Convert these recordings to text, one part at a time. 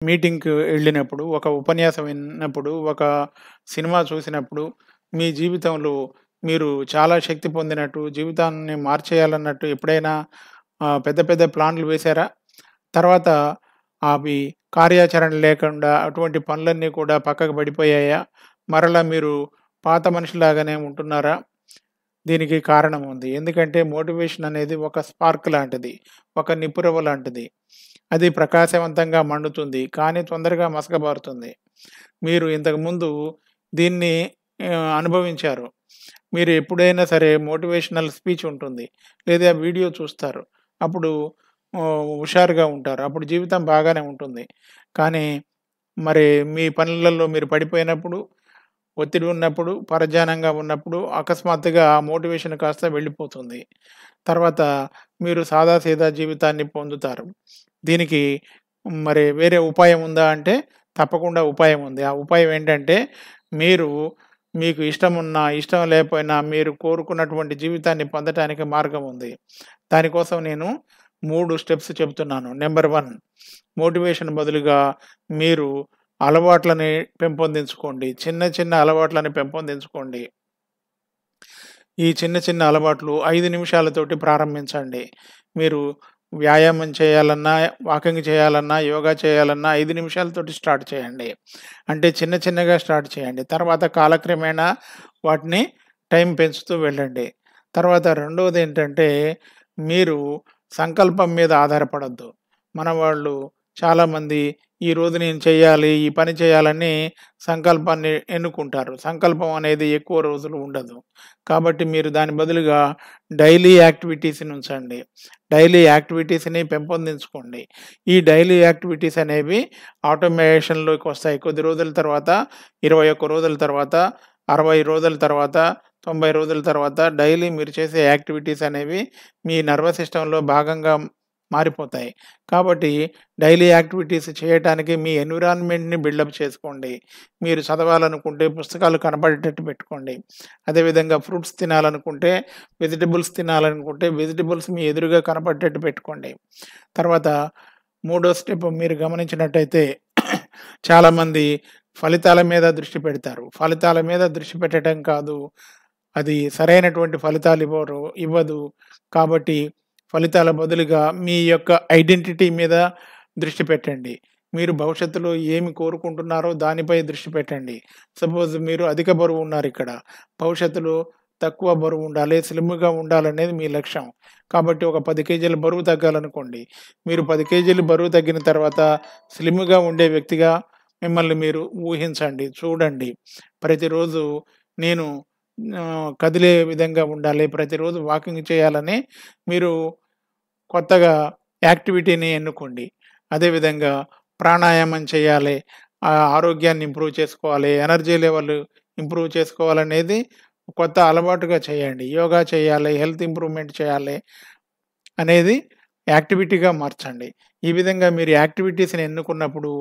మీటింగ్‌కి వెళ్ళినప్పుడు, ఒక ఉపన్యాసం విన్నప్పుడు, ఒక సినిమా చూసినప్పుడు, మీ జీవితంలో మీరు చాలా శక్తి పొందినట్టు, జీవితాన్ని మార్చేయాలన్నట్టు ఎప్పుడైనా పెద్ద పెద్ద ప్లాన్‌లు వేశారా? తర్వాత అవి కార్యాచరణ లేకుండా అటువంటి పనులన్నీ కూడా పక్కకు పడిపోయాయా? మరలా మీరు పాత మనిషిలాగానే ఉంటున్నారా? దీనికి కారణం ఉంది. ఎందుకంటే మోటివేషన్ అనేది ఒక స్పార్క్ లాంటిది. ఒక నిప్పురవ్వ లాంటిది. అది ప్రకాశవంతంగా మండుతుంది. కానీ తొందరగా మసకబారుతుంది. మీరు ఇంతకుముందు దీన్ని అనుభవించారు. మీరు ఎప్పుడైనా సరే మోటివేషనల్ స్పీచ్ ఉంటుంది. లేదా వీడియో చూస్తారు. అప్పుడు హుషారుగా ఉంటారు. అప్పుడు జీవితం బాగానే ఉంటుంది. కానీ మరి మీ పనులలో మీరు పడిపోయినప్పుడు, ఒత్తిడి ఉన్నప్పుడు, పరధ్యానంగా ఉన్నప్పుడు అకస్మాత్తుగా ఆ మోటివేషన్ కాస్త వెళ్ళిపోతుంది. తర్వాత మీరు సాదాసీదా జీవితాన్ని పొందుతారు. దీనికి మరి వేరే ఉపాయం ఉందా అంటే తప్పకుండా ఉపాయం ఉంది. ఆ ఉపాయం ఏంటంటే మీరు మీకు ఇష్టమున్నా, ఇష్టం లేకపోయినా మీరు కోరుకున్నటువంటి జీవితాన్ని పొందటానికి మార్గం ఉంది. దానికోసం నేను 3 స్టెప్స్ చెప్తున్నాను. నంబర్ 1 మోటివేషన్ బదులుగా మీరు అలవాట్లని పెంపొందించుకోండి. చిన్న చిన్న అలవాట్లని పెంపొందించుకోండి. ఈ చిన్న చిన్న అలవాట్లు 5 నిమిషాలతోటి ప్రారంభించండి. మీరు వ్యాయామం చేయాలన్నా, వాకింగ్ చేయాలన్నా, యోగా చేయాలన్నా 5 నిమిషాలతోటి స్టార్ట్ చేయండి. అంటే చిన్న చిన్నగా స్టార్ట్ చేయండి. తర్వాత కాలక్రమేణా వాటిని టైం పెంచుతూ వెళ్ళండి. తర్వాత రెండవదేంటంటే మీరు సంకల్పం మీద ఆధారపడొద్దు. మనవాళ్ళు చాలామంది ఈరోజు నేను చేయాలి, ఈ పని చేయాలని సంకల్పాన్ని ఎన్నుకుంటారు. సంకల్పం అనేది ఎక్కువ రోజులు ఉండదు. కాబట్టి మీరు దాని బదులుగా డైలీ యాక్టివిటీస్‌ని ఉంచండి. డైలీ యాక్టివిటీస్‌ని పెంపొందించుకోండి. ఈ డైలీ యాక్టివిటీస్ అనేవి ఆటోమేషన్‌లోకి వస్తాయి. కొద్ది రోజుల తర్వాత, 21 రోజుల తర్వాత, 60 రోజుల తర్వాత, 90 రోజుల తర్వాత డైలీ మీరు చేసే యాక్టివిటీస్ అనేవి మీ నర్వస్ సిస్టమ్‌లో భాగంగా మారిపోతాయి. కాబట్టి డైలీ యాక్టివిటీస్ చేయటానికి మీ ఎన్విరాన్మెంట్‌ని బిల్డప్ చేసుకోండి. మీరు చదవాలనుకుంటే పుస్తకాలు కనపడేటట్టు పెట్టుకోండి. అదేవిధంగా ఫ్రూట్స్ తినాలనుకుంటే, వెజిటబుల్స్ మీ ఎదురుగా కనపడేటట్టు పెట్టుకోండి. తర్వాత మూడో స్టెప్ మీరు గమనించినట్టయితే చాలామంది ఫలితాల మీద దృష్టి పెడతారు. ఫలితాల మీద దృష్టి పెట్టడం కాదు, అది సరైనటువంటి ఫలితాలు ఇవ్వదు. కాబట్టి ఫలితాల బదులుగా మీ యొక్క ఐడెంటిటీ మీద దృష్టి పెట్టండి. మీరు భవిష్యత్తులో ఏమి కోరుకుంటున్నారో దానిపై దృష్టి పెట్టండి. సపోజ్ మీరు అధిక బరువు ఉన్నారిక్కడ. భవిష్యత్తులో తక్కువ బరువు ఉండాలి, స్లిమ్‌గా ఉండాలనేది మీ లక్ష్యం. కాబట్టి ఒక 10 కేజీల బరువు తగ్గాలనుకోండి. మీరు 10 కేజీలు బరువు తగ్గిన తర్వాత స్లిమ్‌గా ఉండే వ్యక్తిగా మిమ్మల్ని మీరు ఊహించండి, చూడండి. ప్రతిరోజు నేను కదిలే విధంగా ఉండాలి, ప్రతిరోజు వాకింగ్ చేయాలని మీరు కొత్తగా యాక్టివిటీని ఎన్నుకోండి. అదేవిధంగా ప్రాణాయామం చేయాలి, ఆరోగ్యాన్ని ఇంప్రూవ్ చేసుకోవాలి, ఎనర్జీ లెవెల్ ఇంప్రూవ్ చేసుకోవాలనేది కొత్త అలవాటుగా చేయండి. యోగా చేయాలి, హెల్త్ ఇంప్రూవ్‌మెంట్ చేయాలి అనేది యాక్టివిటీగా మార్చండి. ఈ విధంగా మీరు యాక్టివిటీస్‌ని ఎన్నుకున్నప్పుడు,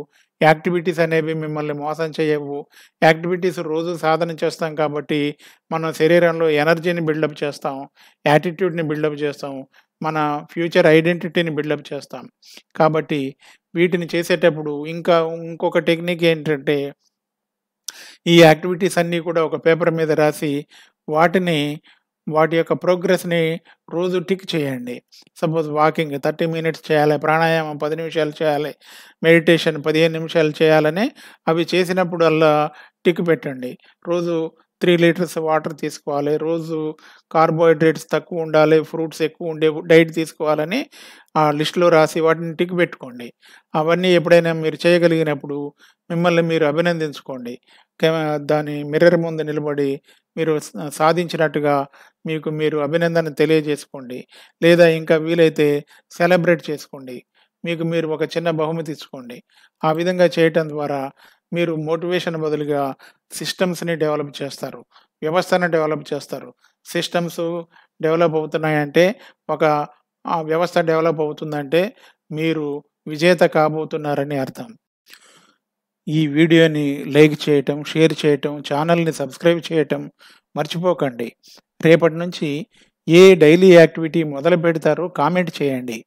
యాక్టివిటీస్ అనేవి మిమ్మల్ని మోసం చేయవు. యాక్టివిటీస్ రోజు సాధన చేస్తాం కాబట్టి, మన శరీరంలో ఎనర్జీని బిల్డప్ చేస్తాం, యాటిట్యూడ్‌ని బిల్డప్ చేస్తాం, మన ఫ్యూచర్ ఐడెంటిటీని బిల్డప్ చేస్తాం. కాబట్టి వీటిని చేసేటప్పుడు ఇంకొక టెక్నిక్ ఏంటంటే, ఈ యాక్టివిటీస్ అన్నీ కూడా ఒక పేపర్ మీద రాసి, వాటి యొక్క ప్రోగ్రెస్‌ని రోజు టిక్ చేయండి. సపోజ్ వాకింగ్ 30 మినిట్స్ చేయాలి, ప్రాణాయామం 10 నిమిషాలు చేయాలి, మెడిటేషన్ 15 నిమిషాలు చేయాలని అవి చేసినప్పుడల్లా టిక్ పెట్టండి. రోజు 3 లీటర్స్ వాటర్ తీసుకోవాలి, రోజు కార్బోహైడ్రేట్స్ తక్కువ ఉండాలి, ఫ్రూట్స్ ఎక్కువ ఉండే డైట్ తీసుకోవాలని ఆ లిస్ట్‌లో రాసి వాటిని టిక్ పెట్టుకోండి. అవన్నీ ఎప్పుడైనా మీరు చేయగలిగినప్పుడు మిమ్మల్ని మీరు అభినందించుకోండి. దాని మిర్రర్ ముందు నిలబడి మీరు సాధించినట్టుగా మీకు మీరు అభినందన తెలియజేసుకోండి. లేదా ఇంకా వీలైతే సెలబ్రేట్ చేసుకోండి. మీకు మీరు ఒక చిన్న బహుమతి ఇచ్చుకోండి. ఆ విధంగా చేయటం ద్వారా మీరు మోటివేషన్ బదులుగా సిస్టమ్స్‌ని డెవలప్ చేస్తారు. వ్యవస్థను డెవలప్ చేస్తారు. సిస్టమ్స్ డెవలప్ అవుతున్నాయంటే ఆ వ్యవస్థ డెవలప్ అవుతుందంటే మీరు విజేత కాబోతున్నారని అర్థం. ఈ వీడియోని లైక్ చేయటం, షేర్ చేయటం, ఛానల్‌ని సబ్స్క్రైబ్ చేయటం మర్చిపోకండి. రేపటి నుంచి ఏ డైలీ యాక్టివిటీ మొదలుపెడతారో కామెంట్ చేయండి.